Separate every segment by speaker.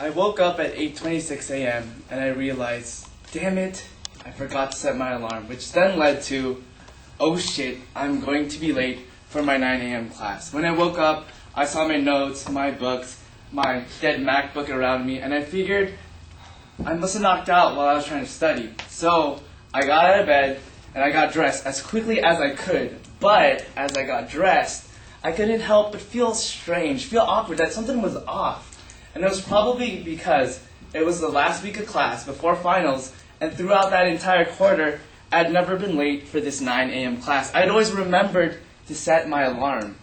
Speaker 1: I woke up at 8:26 a.m. and I realized, damn it, I forgot to set my alarm, which then led to, oh shit, I'm going to be late for my 9 a.m. class. When I woke up, I saw my notes, my books, my dead MacBook around me, and I figured I must have knocked out while I was trying to study. So I got out of bed and I got dressed as quickly as I could. But as I got dressed, I couldn't help but feel strange, feel awkward, that something was off. And it was probably because it was the last week of class before finals, and throughout that entire quarter, I'd never been late for this 9 a.m. class. I'd always remembered to set my alarm.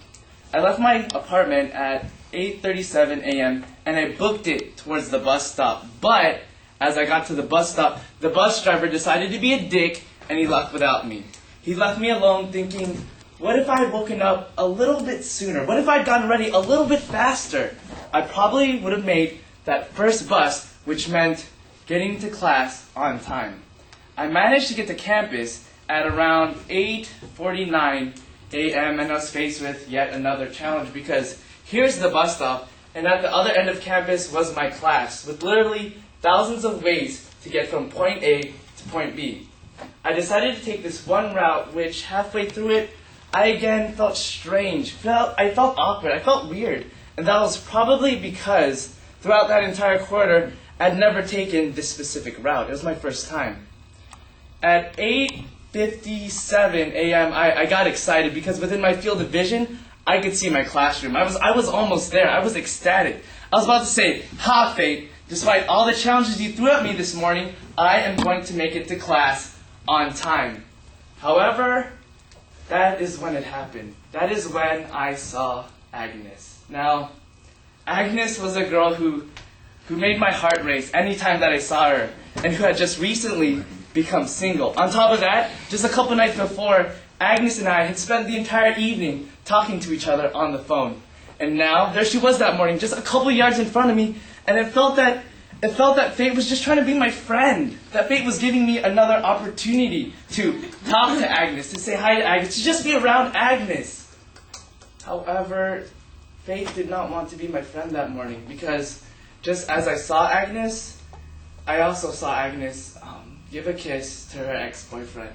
Speaker 1: I left my apartment at 8:37 a.m. and I booked it towards the bus stop. But as I got to the bus stop, the bus driver decided to be a dick and he left without me. He left me alone thinking, what if I had woken up a little bit sooner? What if I'd gotten ready a little bit faster? I probably would have made that first bus, which meant getting to class on time. I managed to get to campus at around 8:49 a.m. and I was faced with yet another challenge because here's the bus stop and at the other end of campus was my class with literally thousands of ways to get from point A to point B. I decided to take this one route which halfway through it I again felt strange, I felt awkward, I felt weird. And that was probably because throughout that entire quarter, I'd never taken this specific route. It was my first time. At 8:57 a.m., I got excited because within my field of vision, I could see my classroom. I was almost there. I was ecstatic. I was about to say, ha, fate, despite all the challenges you threw at me this morning, I am going to make it to class on time. However, that is when it happened. That is when I saw Agnes. Now, Agnes was a girl who made my heart race anytime that I saw her, and who had just recently become single. On top of that, just a couple nights before, Agnes and I had spent the entire evening talking to each other on the phone. And now, there she was that morning, just a couple yards in front of me, and it felt that fate was just trying to be my friend. That fate was giving me another opportunity to talk to Agnes, to say hi to Agnes, to just be around Agnes. However, fate did not want to be my friend that morning because just as I saw Agnes, I also saw Agnes give a kiss to her ex-boyfriend.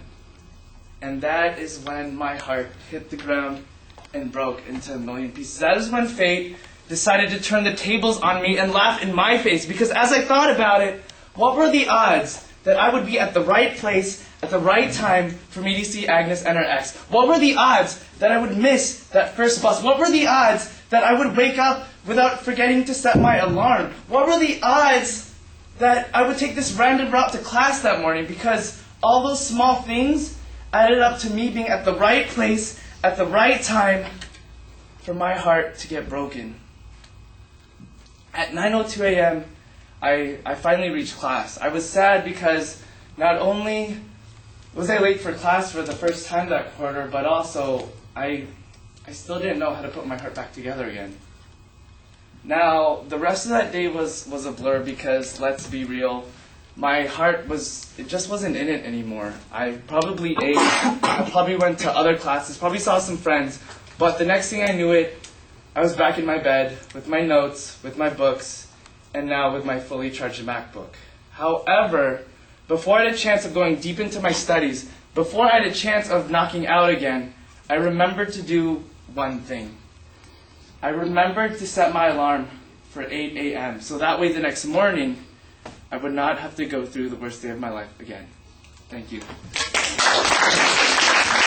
Speaker 1: And that is when my heart hit the ground and broke into a million pieces. That is when fate decided to turn the tables on me and laugh in my face because as I thought about it, what were the odds that I would be at the right place at the right time for me to see Agnes and her ex? What were the odds that I would miss that first bus? What were the odds that I would wake up without forgetting to set my alarm? What were the odds that I would take this random route to class that morning? Because all those small things added up to me being at the right place at the right time for my heart to get broken. At 9:02 a.m., I finally reached class. I was sad because not only was I late for class for the first time that quarter, but also I still didn't know how to put my heart back together again. Now, the rest of that day was a blur because, let's be real, my heart just wasn't in it anymore. I probably ate, I probably went to other classes, probably saw some friends, but the next thing I knew it, I was back in my bed with my notes, with my books, and now with my fully charged MacBook. However, before I had a chance of going deep into my studies, before I had a chance of knocking out again, I remembered to do one thing. I remembered to set my alarm for 8 a.m. so that way the next morning, I would not have to go through the worst day of my life again. Thank you.